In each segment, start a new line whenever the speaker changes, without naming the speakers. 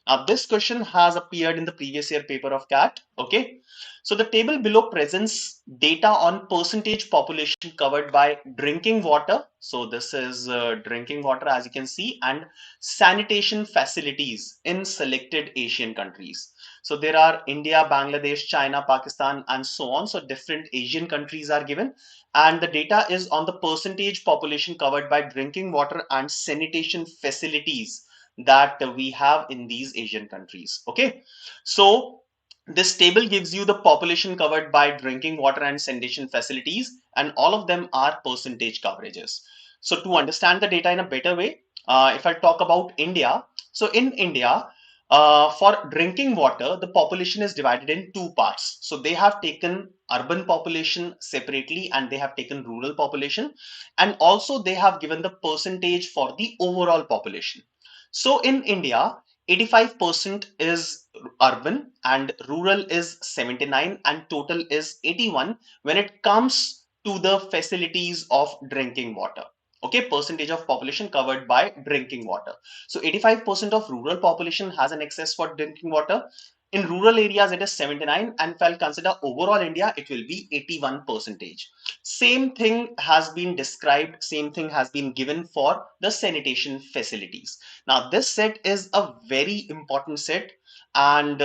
Now, this question has appeared in the previous year paper of CAT. Okay. So the table below presents data on percentage population covered by drinking water. So this is drinking water, as you can see, and sanitation facilities in selected Asian countries. So there are India, Bangladesh, China, Pakistan, and so on. So different Asian countries are given. And the data is on the percentage population covered by drinking water and sanitation facilities that we have in these Asian countries. Okay, so this table gives you the population covered by drinking water and sanitation facilities, and all of them are percentage coverages. So to understand the data in a better way, if I talk about India, so in India, for drinking water, the population is divided in two parts. So they have taken urban population separately and they have taken rural population, and also they have given the percentage for the overall population. So in India, 85% is urban and rural is 79 and total is 81 when it comes to the facilities of drinking water. Okay, percentage of population covered by drinking water. So 85% of rural population has an access for drinking water. In rural areas, it is 79, and if I'll consider overall India, it will be 81 percentage. Same thing has been described, same thing has been given for the sanitation facilities. Now, this set is a very important set, and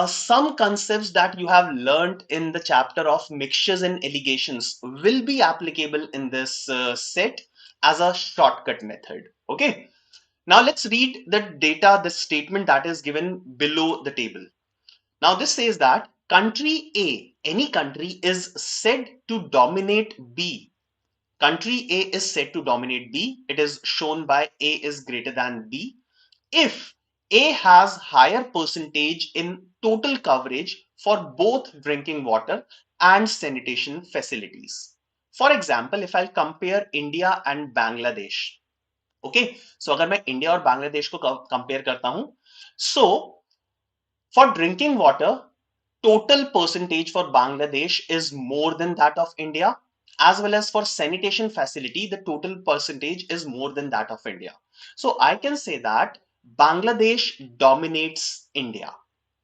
some concepts that you have learned in the chapter of mixtures and allegations will be applicable in this set as a shortcut method. Okay. Now let's read the data, the statement that is given below the table. Now this says that country A, any country, is said to dominate B. Country A is said to dominate B. It is shown by A is greater than B if A has higher percentage in total coverage for both drinking water and sanitation facilities. For example, if I'll compare India and Bangladesh, okay, so अगर मैं India और बांग्लादेश को compare करता हूं, so for drinking water, total percentage for Bangladesh is more than that of India, as well as for sanitation facility, the total percentage is more than that of India. So I can say that Bangladesh dominates India.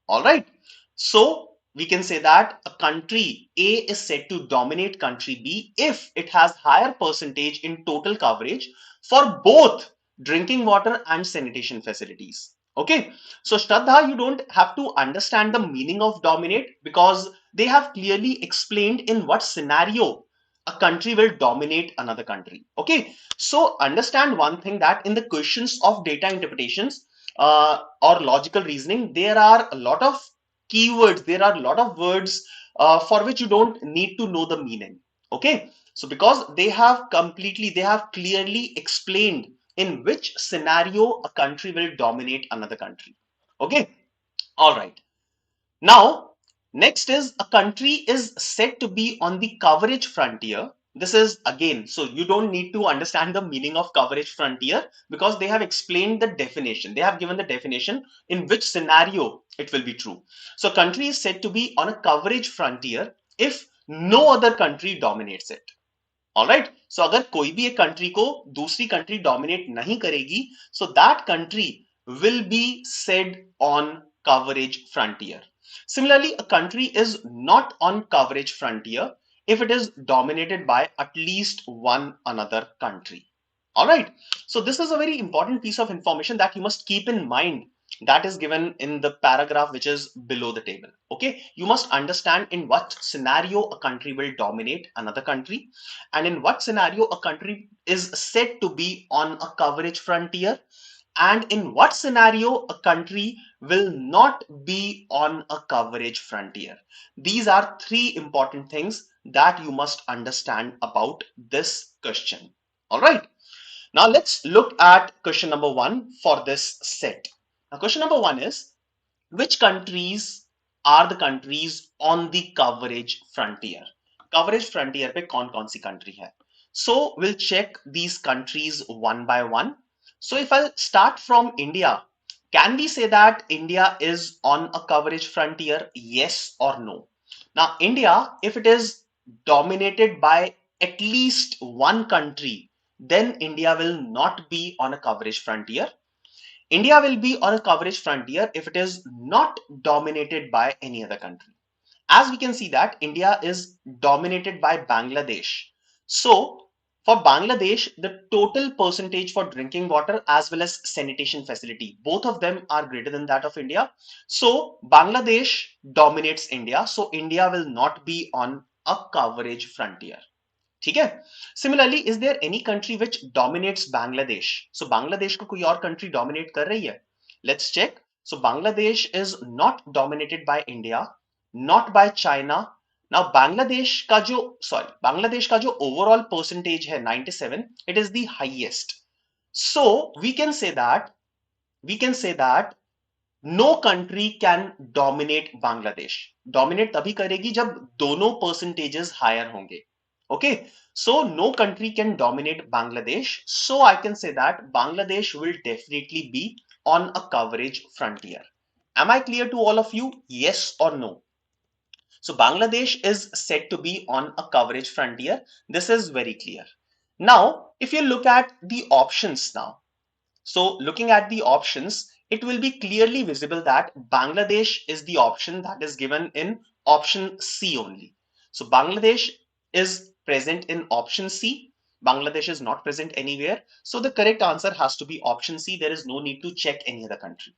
All right. So we can say that a country A is said to dominate country B if it has higher percentage in total coverage for both drinking water and sanitation facilities. Okay. So Shraddha, you don't have to understand the meaning of dominate because they have clearly explained in what scenario a country will dominate another country. Okay. So understand one thing, that in the questions of data interpretations, or logical reasoning, there are a lot of keywords, there are a lot of words for which you don't need to know the meaning. Okay, so because they have clearly explained in which scenario a country will dominate another country. Okay, all right. Now, next is a country is said to be on the coverage frontier. This is again, so you don't need to understand the meaning of coverage frontier because they have explained the definition. They have given the definition in which scenario it will be true. So, country is said to be on a coverage frontier if no other country dominates it. All right. So, अगर कोई भी एक country को दूसरी country dominate नहीं करेगी, so that country will be said on coverage frontier. Similarly, a country is not on coverage frontier if it is dominated by at least one another country. All right. So this is a very important piece of information that you must keep in mind, that is given in the paragraph which is below the table. Okay. You must understand in what scenario a country will dominate another country and in what scenario a country is said to be on a coverage frontier, and in what scenario a country will not be on a coverage frontier. These are three important things that you must understand about this question. All right. Now let's look at question number 1 for this set. Now question number 1 is, which countries are the countries on the coverage frontier? Coverage frontier पे कौन कौन सी country है? So we'll check these countries one by one. So if I start from India, can we say that India is on a coverage frontier? Yes or no? Now India, if it is dominated by at least one country, then India will not be on a coverage frontier. India will be on a coverage frontier if it is not dominated by any other country. As we can see that India is dominated by Bangladesh. So for Bangladesh, the total percentage for drinking water as well as sanitation facility, both of them are greater than that of India. So Bangladesh dominates India. So India will not be on a coverage frontier. ठीक है. Similarly, is there any country which dominates Bangladesh? So Bangladesh को कोई और country dominate कर रही है? Let's check. So Bangladesh is not dominated by India, not by China. Now Bangladesh का जो overall percentage है 97, it is the highest. So we can say that no country can dominate Bangladesh. Dominate तभी करेगी जब दोनों परसेंटेजेस हायर होंगे. Okay, so no country can dominate Bangladesh. So I can say that Bangladesh will definitely be on a coverage frontier. Am I clear to all of you? Yes or no? So Bangladesh is said to be on a coverage frontier. This is very clear. Now, if you look at the options now, so looking at the options, it will be clearly visible that Bangladesh is the option that is given in option C only. So Bangladesh is present in option C. Bangladesh is not present anywhere. So the correct answer has to be option C. There is no need to check any other country.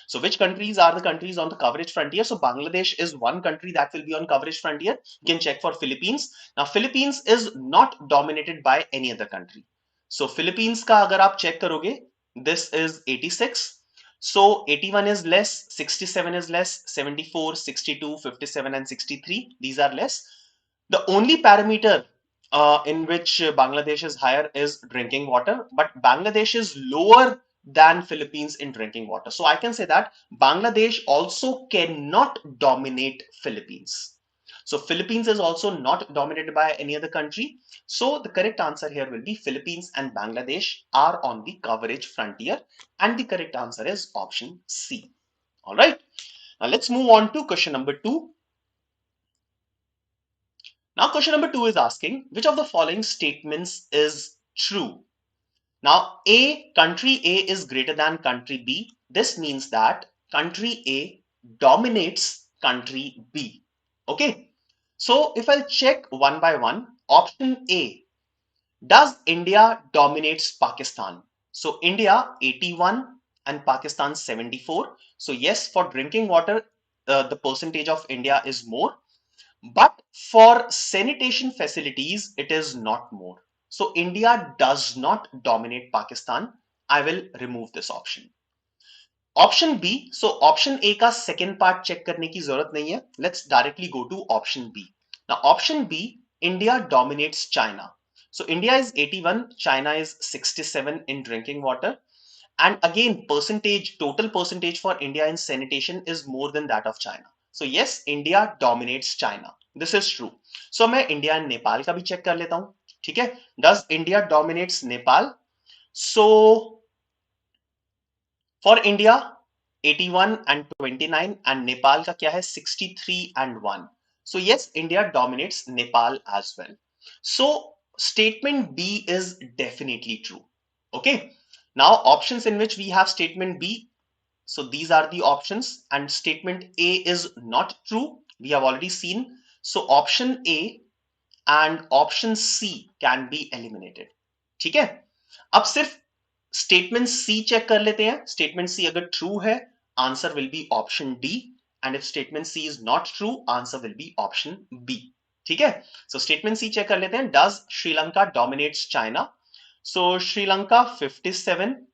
So which countries are the countries on the coverage frontier? So Bangladesh is one country that will be on coverage frontier. You can check for Philippines. Now Philippines is not dominated by any other country. So Philippines का अगर आप check करोगे, this is 86. So 81 is less, 67 is less, 74, 62, 57 and 63. These are less. The only parameter in which Bangladesh is higher is drinking water, but Bangladesh is lower than Philippines in drinking water. So I can say that Bangladesh also cannot dominate Philippines. So Philippines is also not dominated by any other country. So the correct answer here will be Philippines and Bangladesh are on the coverage frontier, and the correct answer is option C. All right. Now let's move on to question number 2. Now question number 2 is asking which of the following statements is true? Now country A is greater than country B. This means that country A dominates country B. Okay. So if I'll check one by one, option A, does India dominates Pakistan? So India 81 and Pakistan 74. So yes, for drinking water, the percentage of India is more. But for sanitation facilities, it is not more. So India does not dominate Pakistan. I will remove this option. Option B, so option A का second part check करने की जरूरत नहीं है. Let's directly go to option B. Now option B, India dominates China. So India is 81, China is 67 in drinking water. And again, total percentage for India in sanitation is more than that of China. So yes, India dominates China. This is true. So मैं India and Nepal का भी check कर लेता हूँ. ठीक है? Does India dominates Nepal? So for India 81 and 29 and Nepal का क्या है 63 and 1. So yes, India dominates Nepal as well. So statement B is definitely true. Okay. Now options in which we have statement B. So these are the options, and statement A is not true. We have already seen. So option A and option C can be eliminated. ठीक है? अब सिर्फ statement C check कर लेते हैं. Statement C अगर true है, answer will be option D, and if statement C is not true, answer will be option B. ठीक है? So statement C check कर लेते हैं. Does Sri Lanka dominates China? So Sri Lanka 57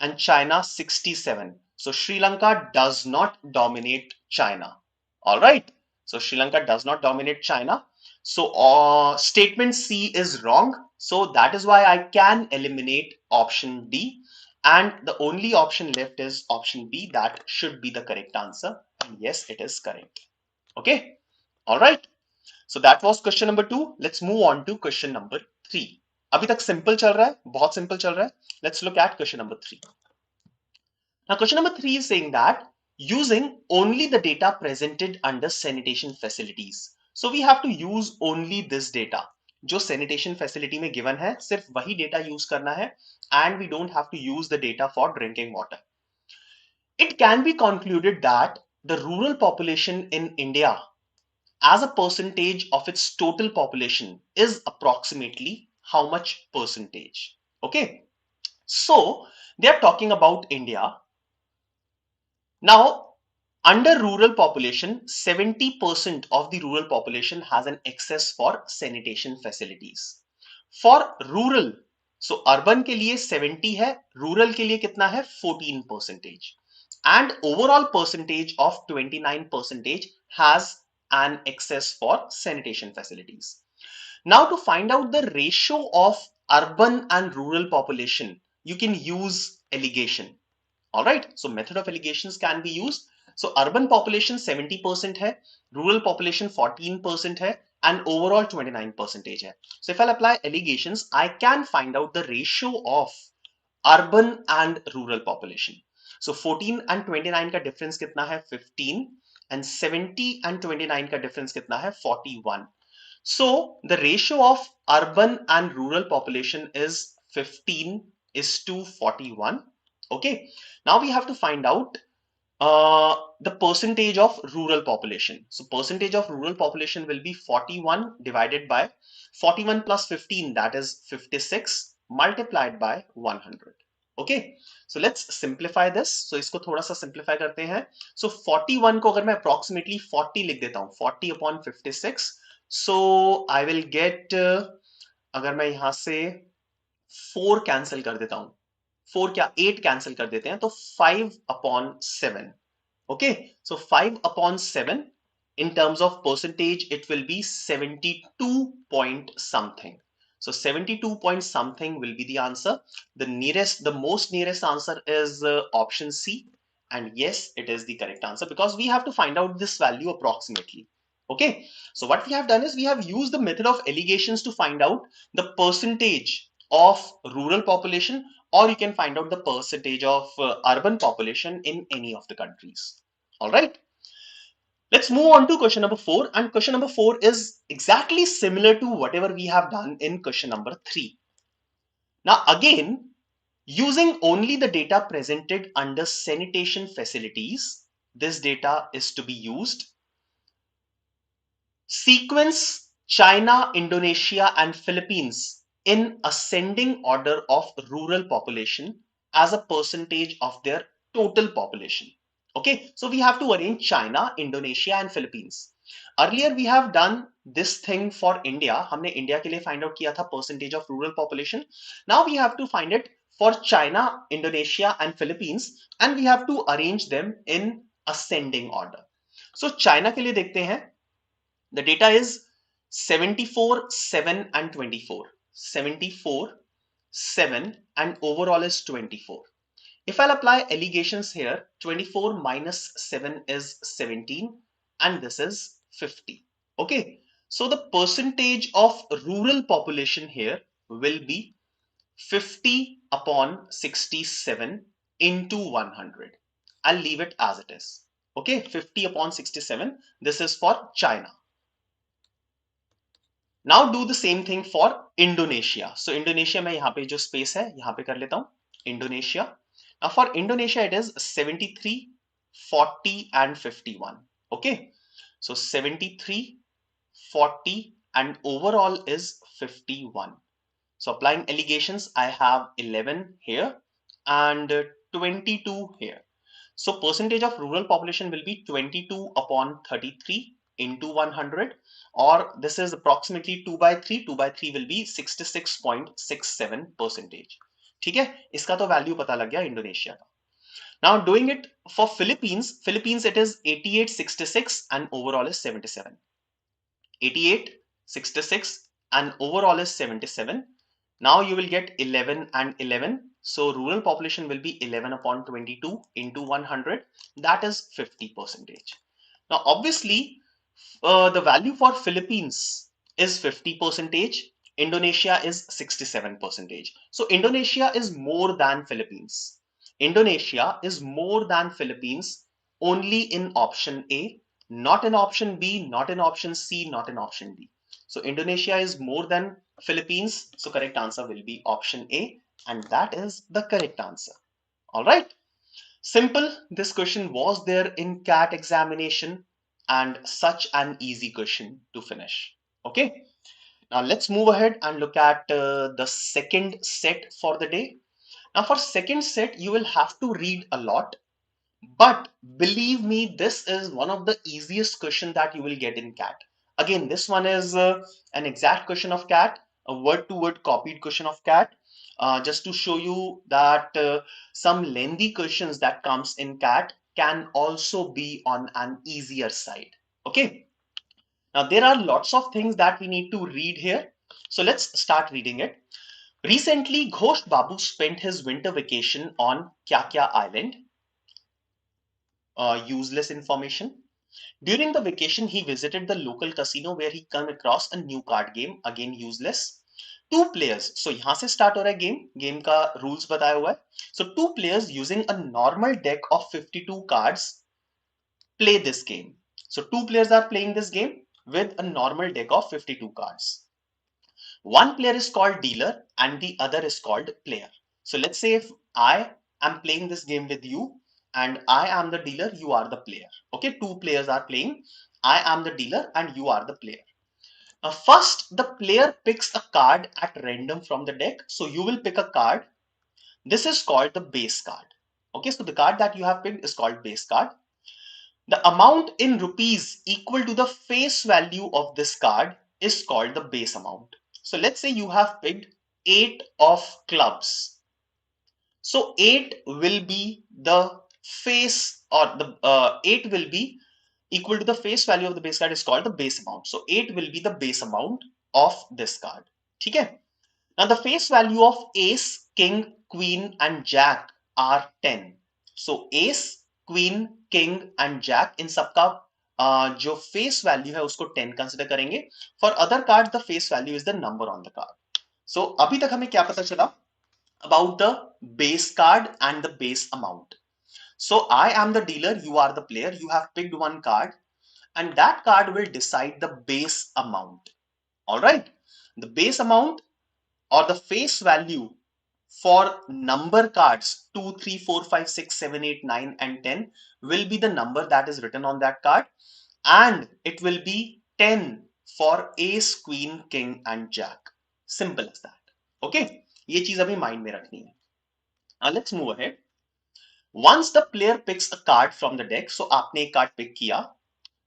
and China 67. So Sri Lanka does not dominate China. All right. So Sri Lanka does not dominate China. So statement C is wrong. So that is why I can eliminate option D. And the only option left is option B. That should be the correct answer. And yes, it is correct. Okay. All right. So that was question number 2. Let's move on to question number 3. अभी तक simple चल रहा है, बहुत simple चल रहा है. Let's look at question number 3. Now question number 3 is saying that using only the data presented under sanitation facilities. So we have to use only this data. जो sanitation facility में given है, सिर्फ वही data use करना है, and we don't have to use the data for drinking water. It can be concluded that the rural population in India as a percentage of its total population is approximately how much percentage? Okay, so they are talking about India. Now, under rural population, 70% of the rural population has an access for sanitation facilities. For rural, so urban के लिए 70 है, rural के लिए कितना है 14 percentage, and overall percentage of 29 percentage has an access for sanitation facilities. Now to find out the ratio of urban and rural population, you can use alligation. All right, so method of alligations can be used. So urban population 70% hai, rural population 14% hai, and overall 29% hai. So if I'll apply alligations, I can find out the ratio of urban and rural population. So 14 and 29 का difference कितना है 15, and 70 and 29 का difference कितना है 41. So the ratio of urban and rural population is 15 is to 41. Okay, now we have to find out the percentage of rural population. So percentage of rural population will be 41 divided by 41 plus 15, that is 56, multiplied by 100. Okay, so let's simplify this. So इसको थोड़ा सा simplify करते हैं. So 41 को अगर मैं approximately 40 लिख देता हूँ, 40 upon 56, so I will get अगर मैं यहाँ से 4 कैंसिल कर देता हूँ, 4 क्या 8 कैंसिल कर देते हैं, तो 5 upon 7. Okay, so 5 upon 7 in terms of percentage it will be 72 point something. So 72 point something will be the answer. The most nearest answer is option C, and yes, it is the correct answer because we have to find out this value approximately. Okay, so what we have done is we have used the method of alligations to find out the percentage of rural population, or you can find out the percentage of urban population in any of the countries. All right. Let's move on to question number 4, and question number 4 is exactly similar to whatever we have done in question number 3. Now again, using only the data presented under sanitation facilities, this data is to be used. Sequence China, Indonesia and Philippines in ascending order of rural population as a percentage of their total population. Okay, so we have to arrange China, Indonesia and Philippines. Earlier we have done this thing for India. हमने India के लिए find out किया था percentage of rural population. Now we have to find it for China, Indonesia and Philippines, and we have to arrange them in ascending order. So China के लिए देखते हैं. The data is 74, 7 and 24. 74, 7 and overall is 24. If I'll apply alligations here, 24 minus 7 is 17 and this is 50. Okay, so the percentage of rural population here will be 50 upon 67 into 100. I'll leave it as it is. Okay, 50 upon 67. This is for China. Now do the same thing for Indonesia. So Indonesia में यहाँ पे जो space है यहाँ पे कर लेता हूँ Indonesia. Now for Indonesia it is 73, 40 and 51. Okay, so 73, 40 and overall is 51. So applying alligations, I have 11 here and 22 here. So percentage of rural population will be 22 upon 33 into 100, or this is approximately 2 by 3. 2 by 3 will be 66.67 percentage. ठीक है, इसका तो value पता लग गया Indonesia का. Now doing it for Philippines it is 88, 66 and overall is 77. 88, 66 and overall is 77. Now you will get 11 and 11. So rural population will be 11 upon 22 into 100. That is 50 percentage. Now obviously the value for Philippines is 50 percentage. Indonesia is 67 percentage. So Indonesia is more than Philippines. Indonesia is more than Philippines only in option A, not in option B, not in option C, not in option D. So Indonesia is more than Philippines. So correct answer will be option A, and that is the correct answer. All right. Simple. This question was there in CAT examination and such an easy question to finish. Okay. Now let's move ahead and look at the second set for the day. Now for second set, you will have to read a lot, but believe me, this is one of the easiest question that you will get in CAT. Again, this one is an exact question of CAT, a word to word copied question of CAT. Just to show you that some lengthy questions that comes in CAT can also be on an easier side. Okay. Now there are lots of things that we need to read here. So let's start reading it. Recently, Ghosh Babu spent his winter vacation on Kya Kya Island. Useless information. During the vacation, he visited the local casino where he came across a new card game. Again, useless. Two players. So यहाँ से start हो रहा है game. Game का rules बताया हुआ है. So two players using a normal deck of 52 cards play this game. So two players are playing this game with a normal deck of 52 cards. One player is called dealer and the other is called player. So let's say if I am playing this game with you and I am the dealer, you are the player. Okay, two players are playing. I am the dealer and you are the player. Now first, the player picks a card at random from the deck. So you will pick a card. This is called the base card. Okay, so the card that you have picked is called base card. The amount in rupees equal to the face value of this card is called the base amount. So let's say you have picked 8 of clubs. So 8 will be the face, or the 8 will be equal to the face value of the base card is called the base amount. So 8 will be the base amount of this card. Okay. Now the face value of ace, king, queen and jack are 10. So ace, queen, king and jack इन सबका जो face value है उसको 10 consider करेंगे. For other cards the face value is the number on the card. So अभी तक हमें क्या पता चला about the base card and the base amount. So I am the dealer, you are the player, you have picked one card and that card will decide the base amount. All right. The base amount or the face value for number cards 2, 3, 4, 5, 6, 7, 8, 9 and 10 will be the number that is written on that card, and it will be 10 for ace, queen, king and jack. Simple as that. Okay, ये चीज अभी mind में रखनी है. Now let's move ahead. Once the player picks a card from the deck, so आपने एक card pick किया,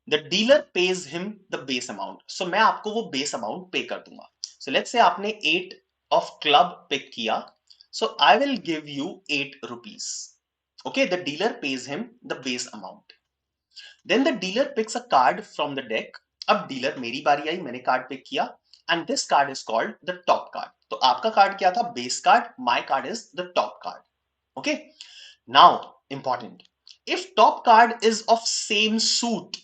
the dealer pays him the base amount. So मैं आपको वो base amount pay कर दूंगा. So let's say आपने 8 of club pick किया, so I will give you 8 rupees. Okay, the dealer pays him the base amount. Then the dealer picks a card from the deck. अब dealer मेरी बारी आई, मैंने card pick किया, and this card is called the top card. तो आपका card क्या था? Base card. My card is the top card. Okay. Now important. If top card is of same suit,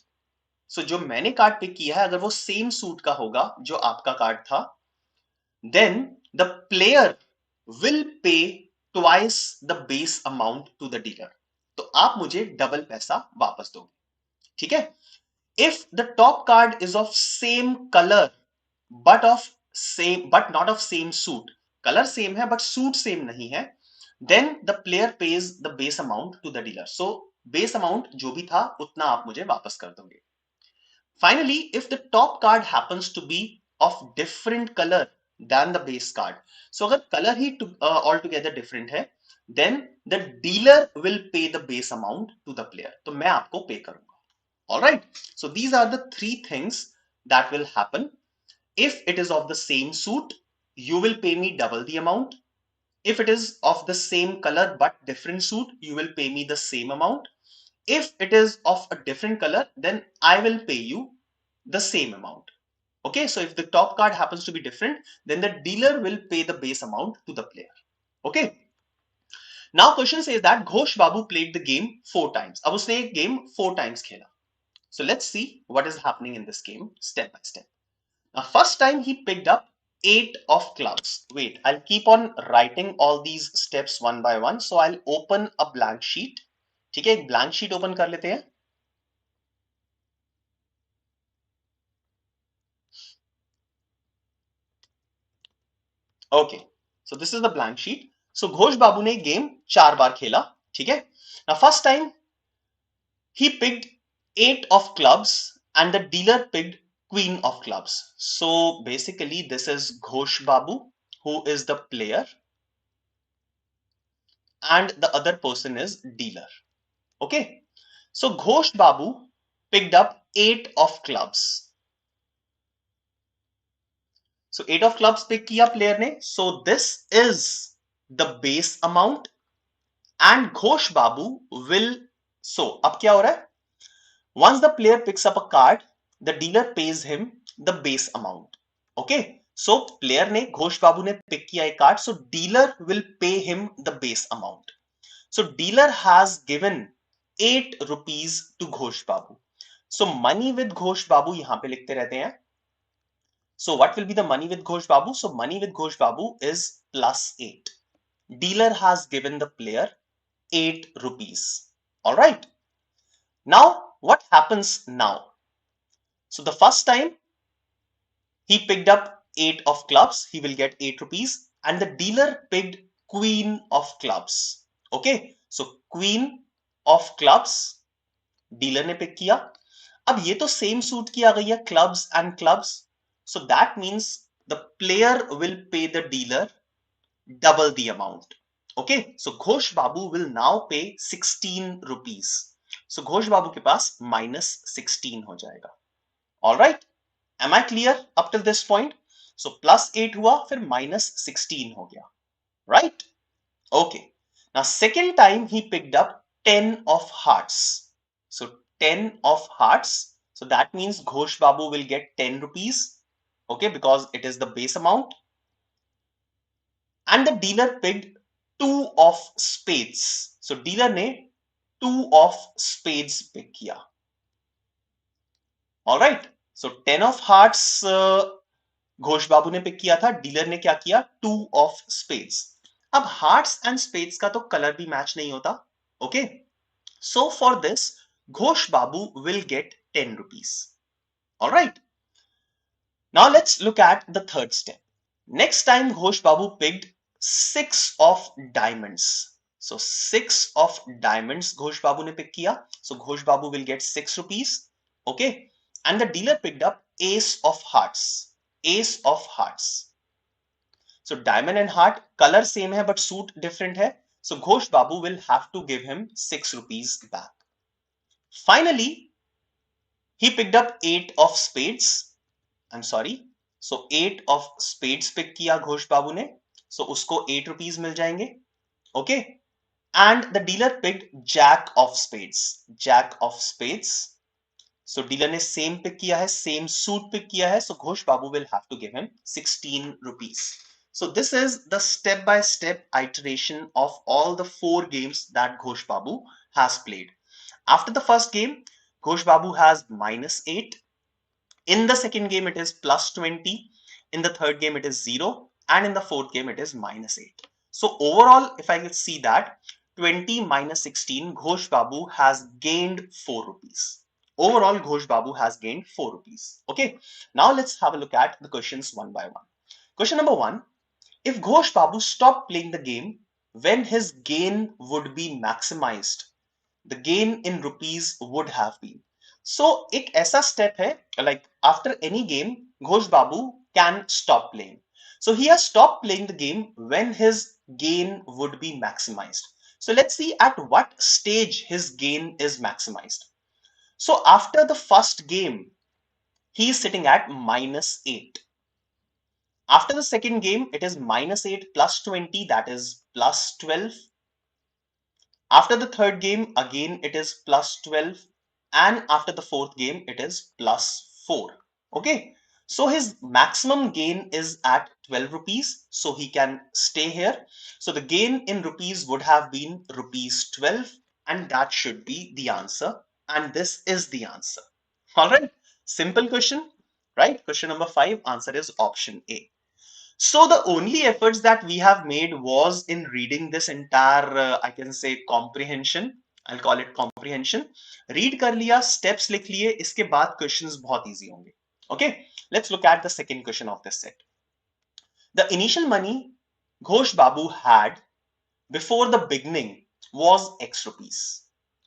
so जो मैंने कार्ड पिक किया है अगर वो सेम सूट का होगा जो आपका कार्ड था, then the player will pay twice the base amount to the dealer. तो आप मुझे डबल पैसा वापस दोगे. ठीक है. If the top card is of same color but not of same suit, color same है but suit same नहीं है, then the player pays the base amount to the dealer. So base amount जो भी था उतना आप मुझे वापस कर दोगे. Finally, if the top card happens to be of different color than the base card, so अगर color ही altogether different है, then the dealer will pay the base amount to the player. तो मैं आपको pay करूंगा. All right. So these are the three things that will happen. If it is of the same suit, you will pay me double the amount. If it is of the same color but different suit, you will pay me the same amount. If it is of a different color, then I will pay you the same amount. Okay, so if the top card happens to be different, then the dealer will pay the base amount to the player. Okay. Now question says that Ghosh Babu played the game 4 times. अब उसने एक game 4 times खेला. So let's see what is happening in this game step by step. Now first time he picked up 8 of clubs. Wait, I'll keep on writing all these steps one by one. So I'll open a blank sheet. ठीक है, एक blank sheet open कर लेते हैं. Okay, so this is the blank sheet. So Ghosh Babu ने game 4 बार खेला. ठीक है. Now first time he picked 8 of clubs and the dealer picked queen of clubs. So basically this is Ghosh Babu, who is the player, and the other person is dealer. Okay, so Ghosh Babu picked up 8 of clubs. So 8 of clubs pick kiya player ne. So this is the base amount and Ghosh Babu will, so ab kya ho raha hai, once the player picks up a card, the dealer pays him the base amount. Okay, so player ने घोष बाबू ने pick किया एक card, so dealer will pay him the base amount. So dealer has given 8 rupees to Ghosh Babu. So money with Ghosh बाबू यहां पे लिखते रहते हैं. So what will be the money with Ghosh Babu? So money with Ghosh Babu is +8. Dealer has given the player 8 rupees. All right. Now what happens now? So the first time he picked up 8 of clubs, he will get 8 rupees, and the dealer picked queen of clubs. Okay, so queen of clubs dealer ने pick किया. अब ये तो same suit की आ गई है, clubs and clubs, so that means the player will pay the dealer double the amount. Okay, so Ghosh Babu will now pay 16 rupees. So Ghosh Babu के पास -16 हो जाएगा. All right. Am I clear up till this point? So +8 हुआ, फिर -16 हो गया. Right? Okay. Now second time he picked up 10 of hearts. So 10 of hearts. So that means Ghosh Babu will get 10 rupees. Okay, because it is the base amount. And the dealer picked 2 of spades. So dealer ने 2 of spades pick किया. All right. So 10 of hearts Ghosh Babu ने pick किया था, dealer ने क्या किया, 2 of spades. अब hearts and spades का तो कलर भी मैच नहीं होता. Okay, so for this Ghosh Babu will get 10 rupees. Alright. Now let's look at the third step. Next time Ghosh Babu picked 6 of diamonds. So 6 of diamonds Ghosh Babu ne pick kiya. So Ghosh Babu will get 6 rupees. Okay. And the dealer picked up ace of hearts. Ace of hearts. So diamond and heart color same hai but suit different hai. So Ghosh Babu will have to give him 6 rupees back. Finally, he picked up 8 of spades. I'm sorry. So 8 of spades pick किया घोष बाबू ने. So उसको 8 rupees मिल जाएंगे. Okay. And the dealer picked jack of spades. Jack of spades. So dealer ने same pick किया है, same suit pick किया है. So Ghosh Babu will have to give him 16 rupees. So this is the step-by-step iteration of all the 4 games that Ghosh Babu has played. After the first game, Ghosh Babu has -8. In the second game, it is +20. In the third game, it is 0. And in the fourth game, it is -8. So overall, if I can see that 20 minus 16, Ghosh Babu has gained 4 rupees. Overall, Ghosh Babu has gained 4 rupees. Okay. Now let's have a look at the questions one by one. Question number 1. If Ghosh Babu stopped playing the game, when his gain would be maximized, the gain in rupees would have been. So एक ऐसा step है, like after any game, Ghosh Babu can stop playing. So he has stopped playing the game when his gain would be maximized. So let's see at what stage his gain is maximized. So after the first game, he is sitting at -8. After the second game, it is -8 plus 20, that is +12. After the third game, again it is +12. And after the fourth game, it is +4. Okay. So his maximum gain is at 12 rupees. So he can stay here. So the gain in rupees would have been rupees 12. And that should be the answer. And this is the answer. All right. Simple question, right? Question number 5, answer is option A. So the only efforts that we have made was in reading this entire, I can say, comprehension. I'll call it comprehension. Read कर लिया, steps लिख लिए, इसके बाद questions बहुत easy होंगे. Okay, let's look at the second question of this set. The initial money Ghosh Babu had before the beginning was X rupees.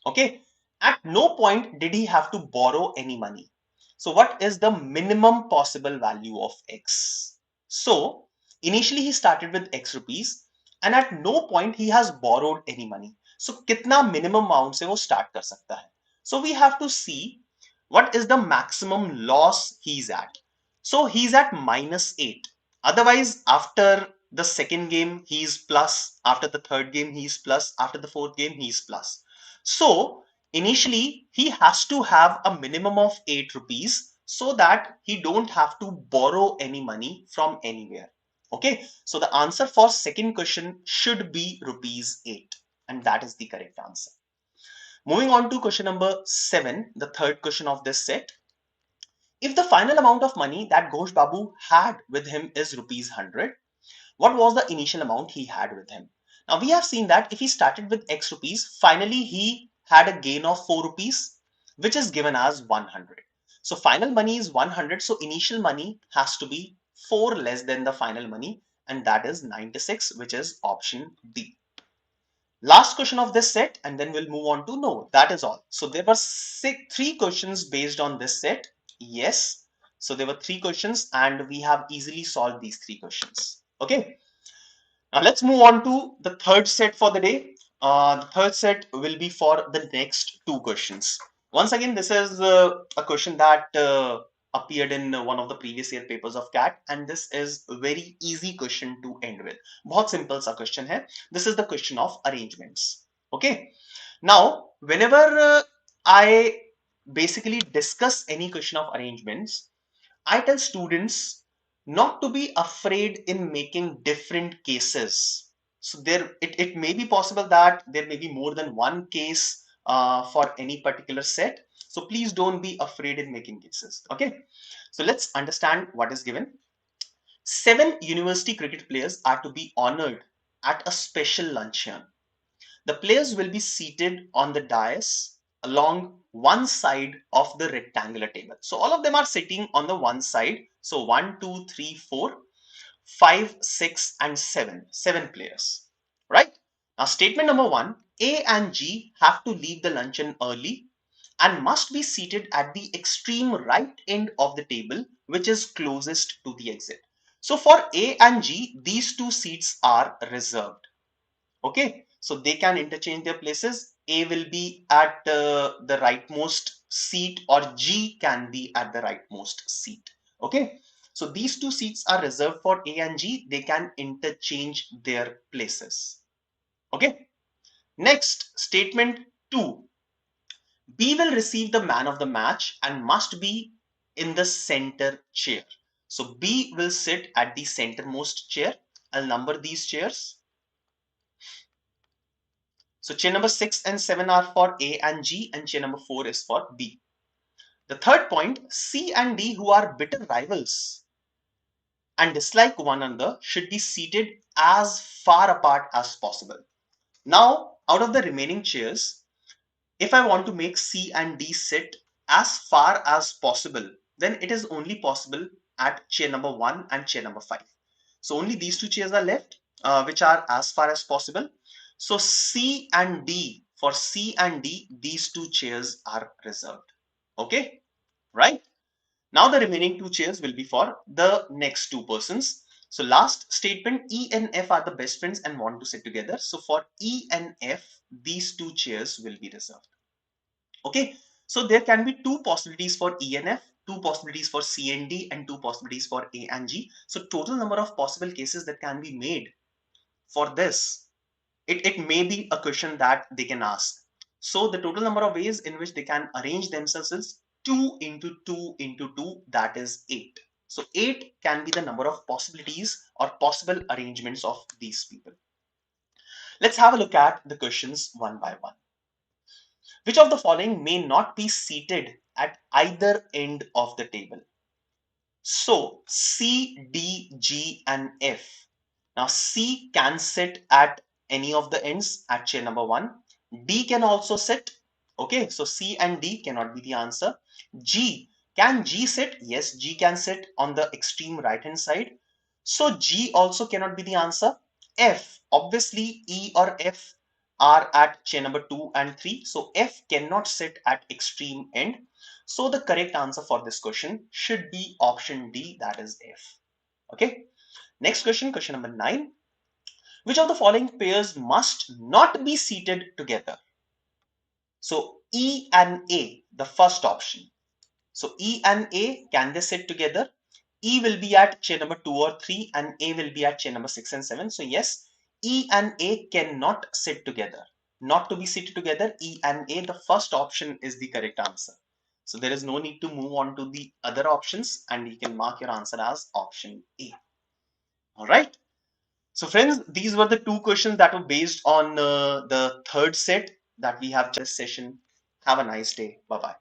Okay. At no point did he have to borrow any money. So what is the minimum possible value of X? So initially he started with X rupees and at no point he has borrowed any money. So कितना minimum amount से वो start कर सकता है? So we have to see what is the maximum loss he's at. So he's at -8. Otherwise, after the second game, he's plus. After the third game, he's plus. After the fourth game, he's plus. So initially, he has to have a minimum of 8 rupees so that he don't have to borrow any money from anywhere. Okay, so the answer for second question should be rupees 8, and that is the correct answer. Moving on to question number 7, the third question of this set. If the final amount of money that Ghosh Babu had with him is rupees 100, what was the initial amount he had with him? Now we have seen that if he started with X rupees, finally he had a gain of 4 rupees, which is given as 100. So final money is 100, so initial money has to be 4 less than the final money, and that is 96, which is option D. Last question of this set, and then we'll move on to no. That is all. So there were 3 questions based on this set. Yes. So there were 3 questions, and we have easily solved these 3 questions. Okay. Now let's move on to the third set for the day. The third set will be for the next 2 questions. Once again, this is a question that appeared in one of the previous year papers of CAT, and this is a very easy question to end with. बहुत simple सा question है. This is the question of arrangements. Okay. Now, whenever I basically discuss any question of arrangements, I tell students not to be afraid in making different cases. So it may be possible that there may be more than one case for any particular set. So please don't be afraid in making cases. Okay. So let's understand what is given. 7 university cricket players are to be honored at a special luncheon. The players will be seated on the dais along one side of the rectangular table. So all of them are sitting on the one side. So 1, 2, 3, 4, 5, 6, and 7. 7 players. Right? Now statement number 1, A and G have to leave the luncheon early and must be seated at the extreme right end of the table, which is closest to the exit. So for A and G, these 2 seats are reserved. Okay, so they can interchange their places. A will be at the rightmost seat, or G can be at the rightmost seat. Okay, so these 2 seats are reserved for A and G. They can interchange their places. Okay, next statement 2. B will receive the man of the match and must be in the center chair. So B will sit at the centermost chair. I'll number these chairs. So chair number 6 and 7 are for A and G, and chair number 4 is for B. The third point, C and D, who are bitter rivals and dislike one another, should be seated as far apart as possible. Now, out of the remaining chairs, if I want to make C and D sit as far as possible, then it is only possible at chair number 1 and chair number 5. So only these 2 chairs are left, which are as far as possible. So C and D, for C and D, these 2 chairs are reserved. Okay, right? Now the remaining 2 chairs will be for the next 2 persons. So last statement, E and F are the best friends and want to sit together. So for E and F, these 2 chairs will be reserved. Okay, so there can be 2 possibilities for E and F, 2 possibilities for C and D, and 2 possibilities for A and G. So total number of possible cases that can be made for this, it may be a question that they can ask. So the total number of ways in which they can arrange themselves is 2 into 2 into 2, that is 8. So 8 can be the number of possibilities or possible arrangements of these people. Let's have a look at the questions one by one. Which of the following may not be seated at either end of the table? So C, D, G, and F. Now C can sit at any of the ends at chair number 1. D can also sit. Okay, so C and D cannot be the answer. G, can G sit? Yes, G can sit on the extreme right hand side. So G also cannot be the answer. F, obviously E or F are at chain number 2 and 3. So F cannot sit at extreme end. So the correct answer for this question should be option D, that is F. Okay. Next question, question number 9. Which of the following pairs must not be seated together? So E and A, the first option. So E and A, can they sit together? E will be at chain number 2 or 3 and A will be at chain number 6 and 7. So yes, E and A cannot sit together. Not to be seated together, E and A, the first option is the correct answer. So there is no need to move on to the other options and you can mark your answer as option A. All right. So friends, these were the two questions that were based on the third set that we have this session. Have a nice day. Bye-bye.